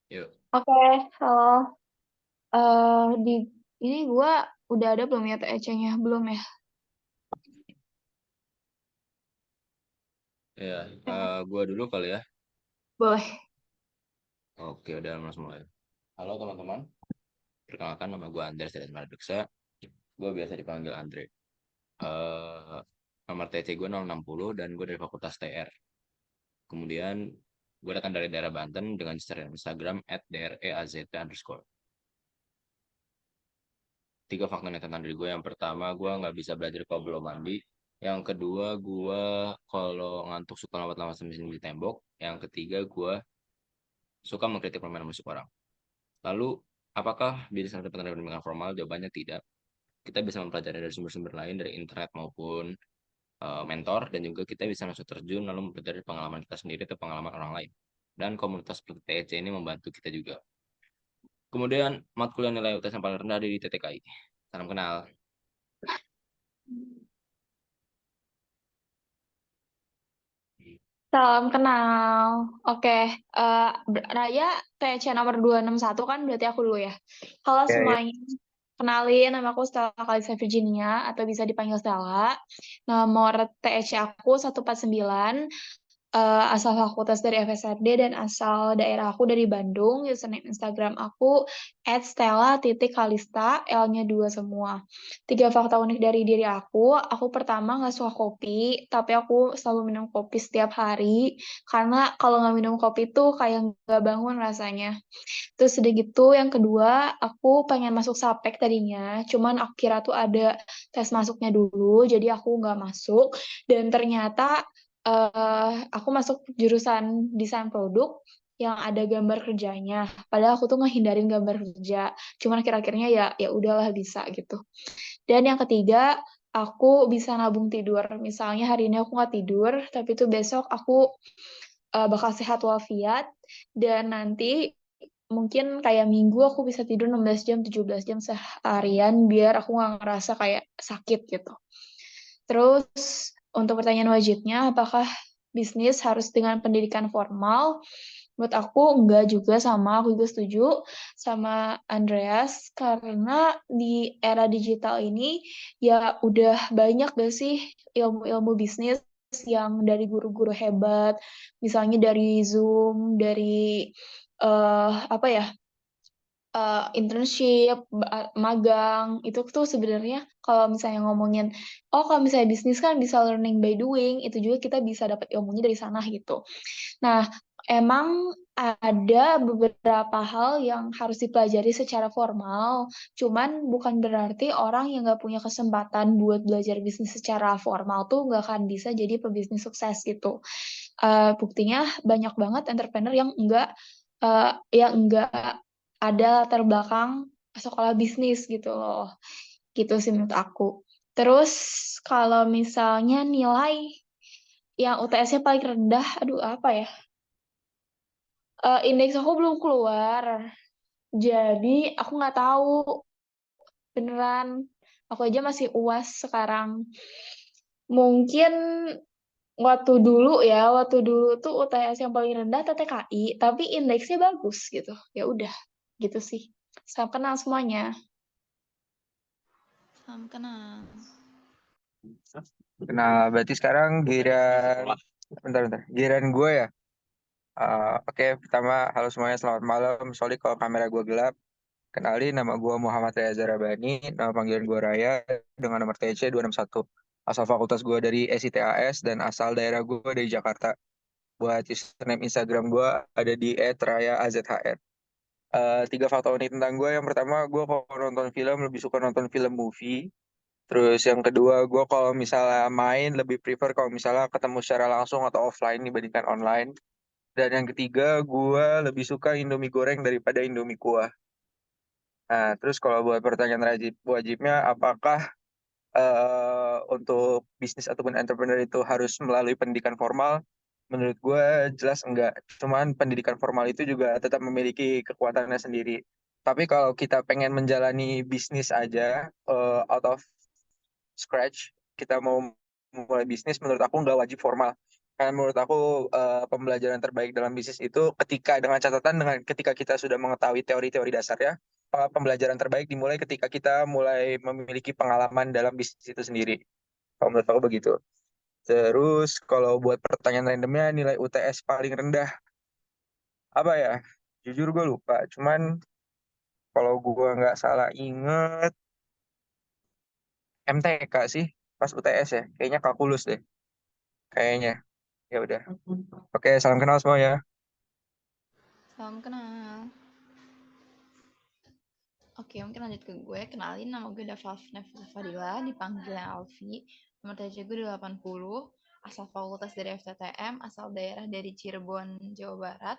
Yuk. Oke, halo. Di ini gua udah ada belum ya TEC-nya? Belum ya? Ya, Ya, gua dulu kali ya. boleh. Oke, udah langsung mulai. Halo teman-teman, perkenalkan nama gua Andres dari Maraduksa. Gua biasa dipanggil Andre. Eh, Nomor TC gua 060 dan gua dari Fakultas TR. Kemudian gua datang dari daerah Banten dengan Instagram @dreazt_. Tiga faktor yang tentang diri gue. Yang pertama, gue nggak bisa belajar kalau belum mandi. Yang kedua, gue kalau ngantuk suka lawat-lawat sambil di tembok. Yang ketiga, gue suka mengkritik permainan musik orang. Lalu, apakah bisnis ada pendidikan formal? Jawabannya tidak. Kita bisa mempelajari dari sumber-sumber lain, dari internet maupun mentor, dan juga kita bisa langsung terjun lalu mempelajari pengalaman kita sendiri atau pengalaman orang lain. Dan komunitas seperti TEC ini membantu kita juga. Kemudian, matkul yang nilai UTS yang paling rendah ada di TTKI. Salam kenal. Salam kenal. Oke, Raya TEC nomor 261 kan berarti aku dulu ya. Halo Ya, ya. semuanya. Kenalin, nama aku Stella Kalisa Virginia atau bisa dipanggil Stella. Nomor TEC aku 149. Asal fakultas dari FSRD dan asal daerah aku dari Bandung. Username Instagram aku @stella.kalista, L-nya 2 semua. Tiga fakta unik dari diri aku pertama nggak suka kopi, tapi aku selalu minum kopi setiap hari, karena kalau nggak minum kopi tuh kayak nggak bangun rasanya. Terus udah gitu, yang kedua, aku pengen masuk SAPEK tadinya, cuman aku kira tuh ada tes masuknya dulu, jadi aku nggak masuk. Dan ternyata aku masuk jurusan desain produk yang ada gambar kerjanya. Padahal aku tuh ngehindarin gambar kerja. Cuman kira-kiranya ya udahlah bisa gitu. Dan yang ketiga, aku bisa nabung tidur. Misalnya hari ini aku nggak tidur, tapi tuh besok aku bakal sehat walafiat. Dan nanti mungkin kayak minggu aku bisa tidur 16 jam, 17 jam seharian biar aku nggak ngerasa kayak sakit gitu. Terus untuk pertanyaan wajibnya, apakah bisnis harus dengan pendidikan formal? Menurut aku enggak juga, sama aku juga setuju sama Andreas, karena di era digital ini ya udah banyak gak sih ilmu-ilmu bisnis yang dari guru-guru hebat, misalnya dari Zoom, dari apa ya, internship, magang, itu tuh sebenarnya kalau misalnya ngomongin, oh kalau misalnya bisnis kan bisa learning by doing, itu juga kita bisa dapat ilmunya dari sana gitu. Nah, emang ada beberapa hal yang harus dipelajari secara formal, cuman bukan berarti orang yang nggak punya kesempatan buat belajar bisnis secara formal tuh nggak akan bisa jadi pebisnis sukses gitu. Buktinya banyak banget entrepreneur yang nggak ada latar belakang sekolah bisnis gitu loh. Gitu sih menurut aku. Terus kalau misalnya nilai yang UTS-nya paling rendah, aduh apa ya? Indeks aku belum keluar, jadi aku nggak tahu beneran. Aku aja masih UAS sekarang. Mungkin waktu dulu tuh UTS yang paling rendah TTKI, tapi indeksnya bagus gitu. Ya udah, gitu sih. Salam kenal semuanya. Salam kenal. Nah, berarti sekarang bentar, giliran gue ya. Oke, pertama, halo semuanya, selamat malam. Sorry kalau kamera gue gelap. Kenalin, nama gue Muhammad Reza Rabani, nama panggilan gue Raya, dengan nomor TC 261. Asal fakultas gue dari SITAS, dan asal daerah gue dari Jakarta. Buat username Instagram gue ada di @raya_azhr. Tiga fakta unik tentang gue. Yang pertama, gue kalau nonton film lebih suka nonton film movie. Terus yang kedua, gue kalau misalnya main lebih prefer kalau misalnya ketemu secara langsung atau offline dibandingkan online. Dan yang ketiga, gue lebih suka Indomie goreng daripada Indomie kuah. Nah, terus kalau buat pertanyaan wajibnya, apakah untuk bisnis ataupun entrepreneur itu harus melalui pendidikan formal? Menurut gue jelas enggak. Cuman pendidikan formal itu juga tetap memiliki kekuatannya sendiri. Tapi kalau kita pengen menjalani bisnis aja out of scratch, kita mau mulai bisnis, menurut aku nggak wajib formal. Karena menurut aku pembelajaran terbaik dalam bisnis itu dengan catatan dengan ketika kita sudah mengetahui teori-teori dasarnya, pembelajaran terbaik dimulai ketika kita mulai memiliki pengalaman dalam bisnis itu sendiri. Kalau menurut aku begitu. Terus kalau buat pertanyaan randomnya nilai UTS paling rendah apa ya? Jujur gue lupa. Cuman kalau gue nggak salah inget MTK sih pas UTS ya. Kayaknya kalkulus deh. Kayaknya. Ya udah. Oke, salam kenal semua ya. Salam kenal. Oke, mungkin lanjut ke gue. Kenalin, nama gue Dava Fadila, dipanggil Alfi. Nomor TC gue 80, asal fakultas dari FTTM, asal daerah dari Cirebon, Jawa Barat.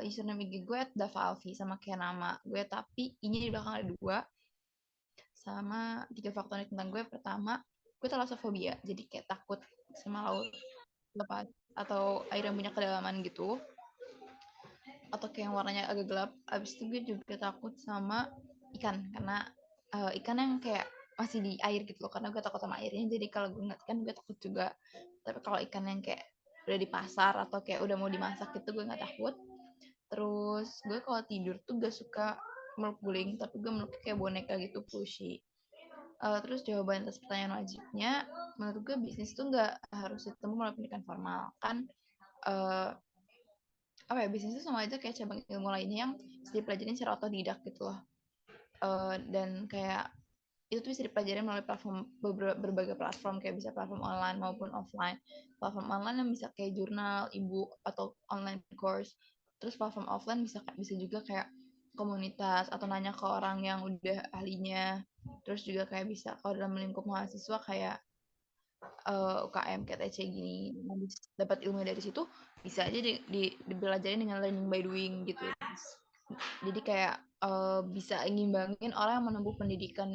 Username IG gue Dava Alfi, sama kayak nama gue, tapi I-nya di belakang ada 2. Sama 3 faktor tentang gue. Pertama, gue talasophobia, jadi kayak takut sama laut lepas atau air yang punya kedalaman gitu, atau kayak yang warnanya agak gelap. Abis itu gue juga takut sama ikan, karena ikan yang kayak masih di air gitu loh, karena gue takut sama airnya. Jadi kalau gue ngeliat ikan gue takut juga. Tapi kalau ikan yang kayak udah di pasar atau kayak udah mau dimasak gitu gue nggak takut. Terus gue kalau tidur tuh gak suka meluk guling, tapi gue meluk kayak boneka gitu, pushy. Terus jawaban atas pertanyaan wajibnya, menurut gue bisnis tuh nggak harus ditempuh melalui pendidikan formal. Kan uh, apa ya, bisnis itu sama aja kayak cabang ilmu lainnya yang bisa dipelajarin secara otodidak gitu loh. Dan kayak itu tuh bisa dipelajari melalui berbagai platform, kayak bisa platform online maupun offline. Platform online yang bisa kayak jurnal, ebook, atau online course. Terus platform offline bisa juga kayak komunitas atau nanya ke orang yang udah ahlinya. Terus juga kayak bisa kalau dalam lingkup mahasiswa kayak UKM kayak TC gini, dapat ilmu dari situ bisa aja dipelajarin dengan learning by doing gitu. Jadi kayak bisa ngimbangin orang yang menempuh pendidikan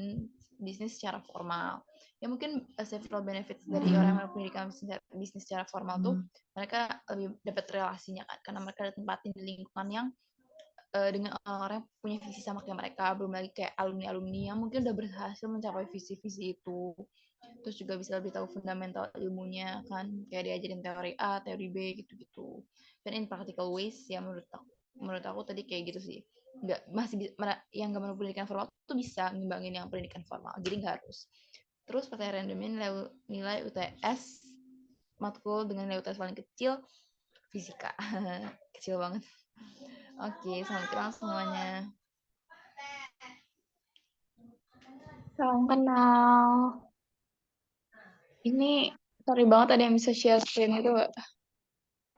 bisnis secara formal. Ya mungkin several benefits dari orang yang menempuh pendidikan bisnis secara formal tuh mereka lebih dapat relasinya kan, karena mereka ditempatin di lingkungan yang dengan orang-orang yang punya visi sama kayak mereka, belum lagi kayak alumni-alumni yang mungkin udah berhasil mencapai visi-visi itu. Terus juga bisa lebih tahu fundamental ilmunya kan, kayak diajarin teori A, teori B gitu-gitu. Dan in practical ways ya, menurut aku tadi kayak gitu sih. Nggak, yang nggak mau pendidikan formal tuh bisa ngimbangin yang pendidikan formal, jadi nggak harus. Terus pertanyaan randomnya nilai UTS matkul dengan nilai UTS paling kecil fisika. Kecil banget. Oke, selamat kenal semuanya. Salam kenal. Ini sorry banget ada yang bisa share screen itu.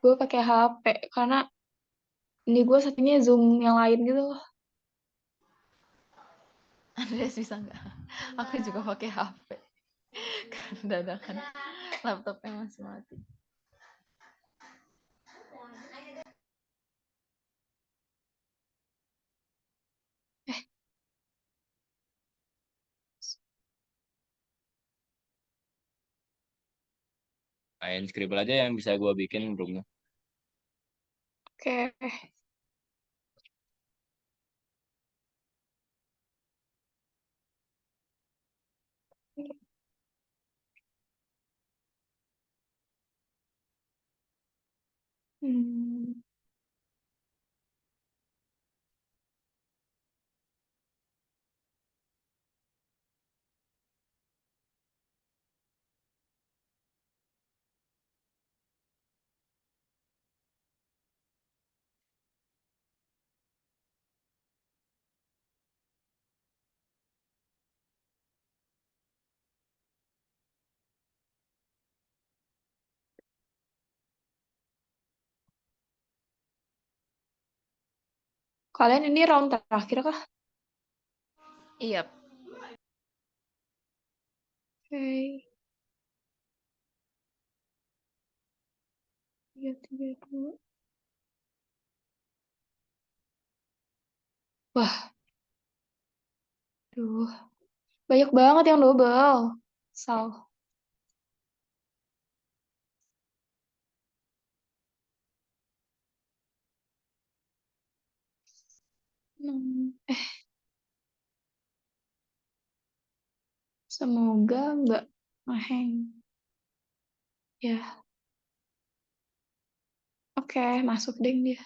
Gue pakai HP karena ini gue satunya Zoom yang lain gitu loh. Andreas bisa nggak? Aku juga pakai HP. Karena dadakan laptopnya masih mati. Main scribble aja yang bisa gue bikin roomnya. Oke. Hmm. Kalian ini round terakhir kah? Iya. Oke. 3, 3, 2. Wah, duh. Banyak banget yang double. Sal. Semoga nggak ngehang. Ya. Oke, masuk deh dia.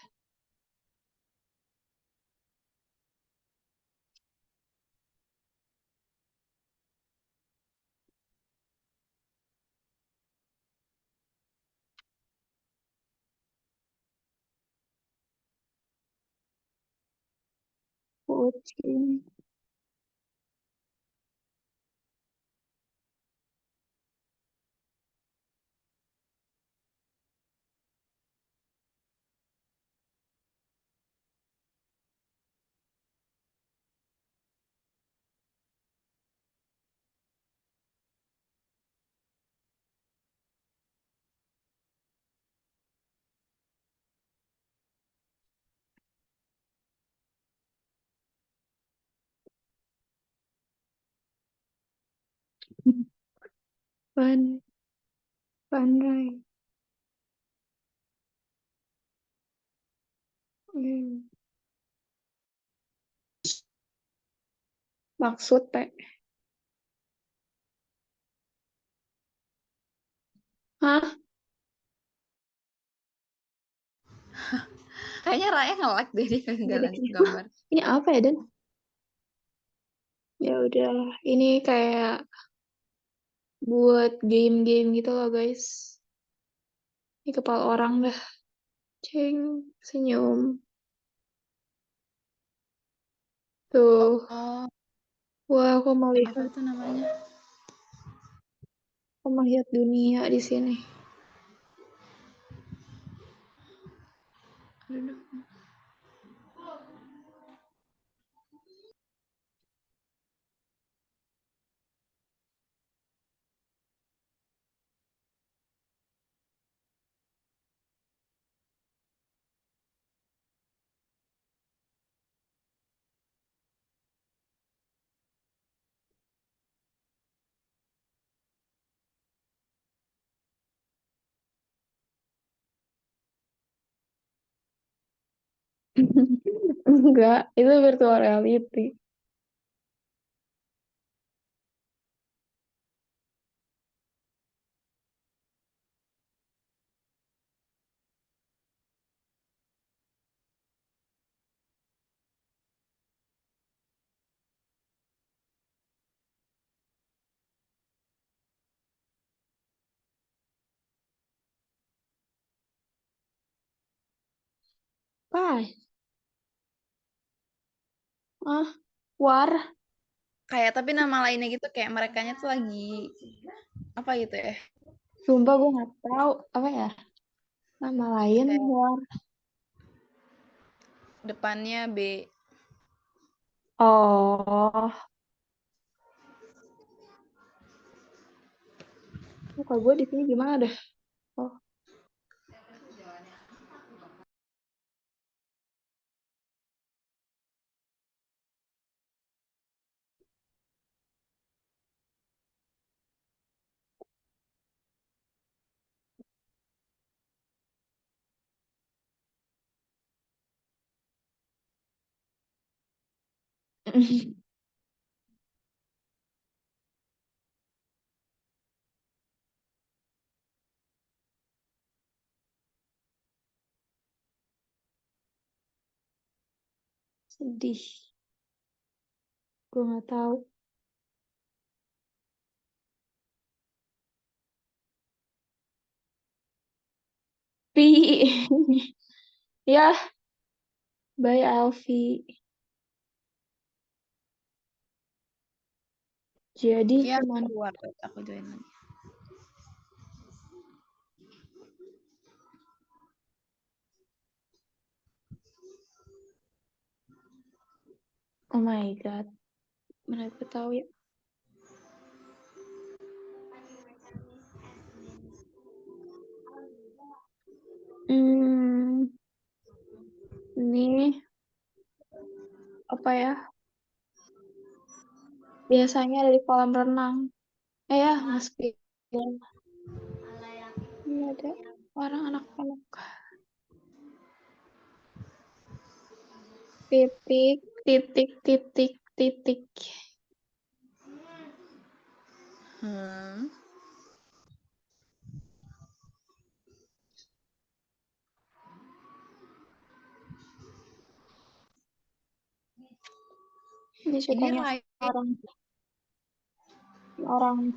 Kucing. Pan, pandai. Hmm. Maksud teh. Hah? Kayaknya Raya nge-like deh dia Nggak nggak ada lanjut kayaknya. gambar. Ini apa ya, Dan? Ya udah, ini kayak buat game-game gitu loh, guys. Ini kepala orang dah. Ceng, senyum. Tuh. Oh, Wah, aku apa itu namanya? melihat dunia di sini. Aduh. Enggak, itu virtual reality. Apa? Ah, war. Kayak tapi nama lainnya gitu kayak merekanya tuh lagi apa gitu ya? Sumpah gue nggak tahu apa ya nama lain Kayak war. depannya B. Oh, muka gue di sini gimana deh? Oh, sedih. Gue nggak tahu. Pi. Ya, bye Alfi. Jadi Ya cuman keluar aku join lagi. oh my god. Mana gue tahu ya. Hmm, ini apa ya? Biasanya ada di kolam renang. Ya, Mas Pi. Ini ada orang anak-anak. Titik, titik, titik, titik. Dia Ini sukanya Rai. orang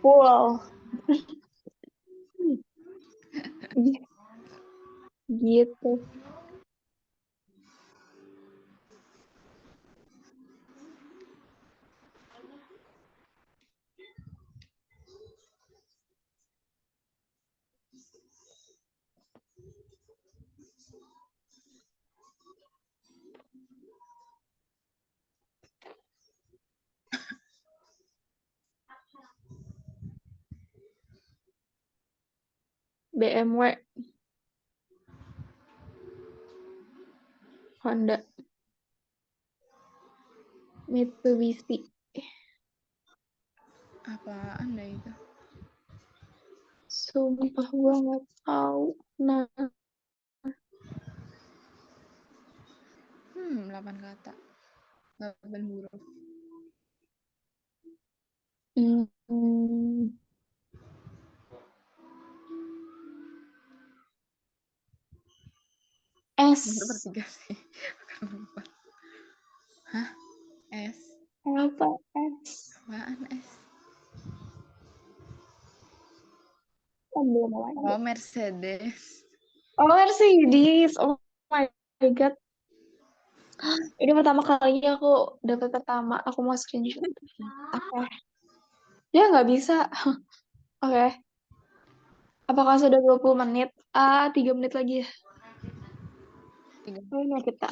wow gitu. BMW, Honda, Mitsubishi. Apaan dah itu? Sumpah gue nggak tahu. Nah, 8 kata. 8 huruf. hmm, S. Nomor bertiga sih. Bukan lupa. Hah? S. Apa S? Apaan S? Belum lagi. Oh, Mercedes. Oh, Mercedes. Oh my God. Ini pertama kalinya aku dapat pertama. Aku mau screenshot. Oke. Ya nggak bisa. Oke. Apakah sudah 20 menit? 3 menit lagi ya. 3 Oh, ini kita.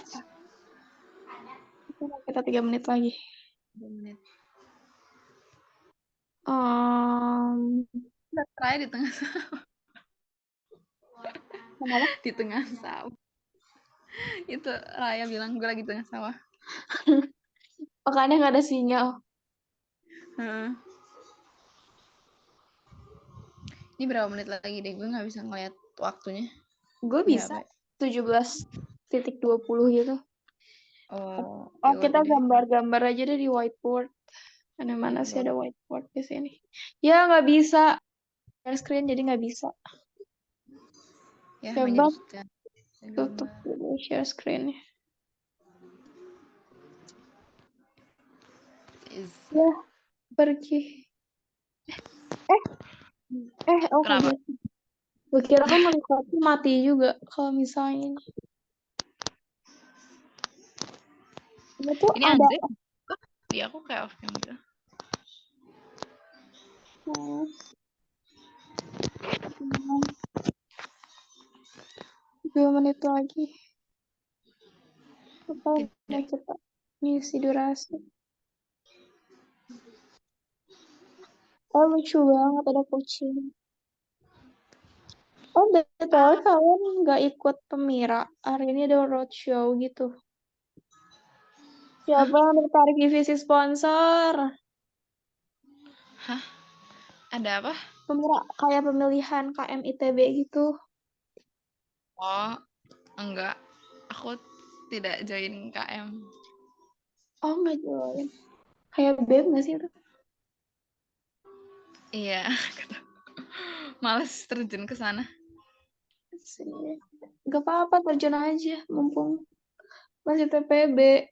Kita 3 menit lagi. menit. Raya di tengah sawah. Kenapa? Di tengah sawah. Itu Raya bilang gue lagi di tengah sawah. Makanya nggak ada sinyal. Heeh. Ini berapa menit lagi deh? Gue nggak bisa ngeliat waktunya. Gue Di bisa HP. 17.20 gitu. Oh, Oh, ya kita udah deh. gambar-gambar aja deh di whiteboard. Mana sih ada whiteboard di sini? Ya nggak bisa. Share screen jadi nggak bisa. Ya, Coba menjadikan tutup dulu share screen-nya. Ya, pergi. Oh, Kenapa? gitu. Gue kira kan notifikasi mati juga kalau misalnya ini tuh Ini ada Andre? Di aku kayak off cam gitu. 2 menit lagi. Apa Tidak. mau cepat ngisi durasi? Oh, lucu banget ada kucing. Oh, betul kalian nggak ikut Pemira. Hari ini ada roadshow gitu. Siapa yang tertarik divisi sponsor? Hah? Ada apa? Pemira kayak pemilihan KM ITB gitu. Oh, enggak. Aku tidak join KM. Oh, nggak join. Kayak BEM nggak sih itu? Iya. Males terjun ke sana. Sini. Gak apa-apa, terjun aja. Mumpung masih TPB.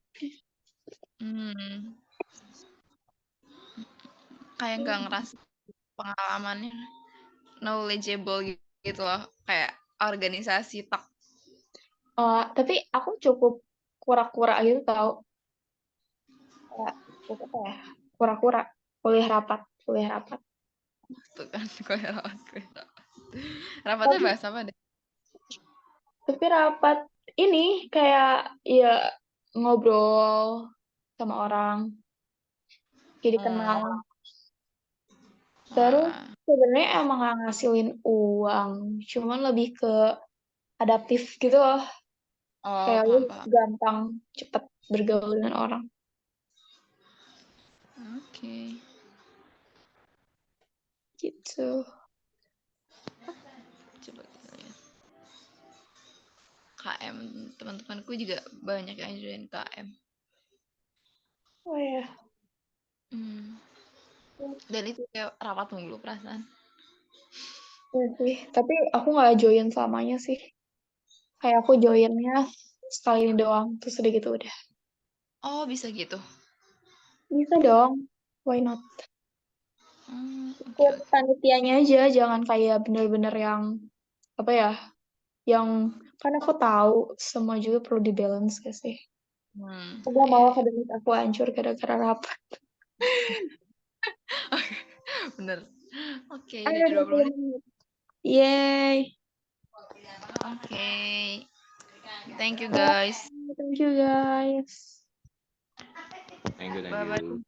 Kayak nggak ngerasa pengalamannya knowledgeable gitu loh. Kayak organisasi tak. Tapi aku cukup kura-kura gitu tau. Kayak, apa ya? Kura-kura. Kuliah rapat. Tuh kan. Rapatnya Tapi, bahas apa deh? tapi rapat ini kayak ya ngobrol sama orang. Jadi kenal. Terus sebenarnya emang gak ngasilin uang. Cuman lebih ke adaptif gitu loh. Oh, Kayak lu paham. gampang cepet bergaul dengan orang. Oke. Gitu. Coba kita lihat. KM, teman-temanku juga banyak yang join KM. Oh ya. Dan itu kayak rapat mulu perasaan. Iya sih. Tapi aku nggak join selamanya sih. Kayak aku joinnya sekali ini doang, terus udah gitu udah. Oh, bisa gitu. Bisa dong, why not? Oke, Ikut oke. panitianya aja, jangan kayak bener-bener yang apa ya, yang kan aku tahu semua juga perlu di-balance gak sih? Aku gak mau Iya. akademis aku hancur gara-gara rapat. Bener. Oke, Ayo udah 20 20 menit. menit. Yeay. Oke. Thank you, guys. Thank you guys. Thank you, thank Bye-bye. you.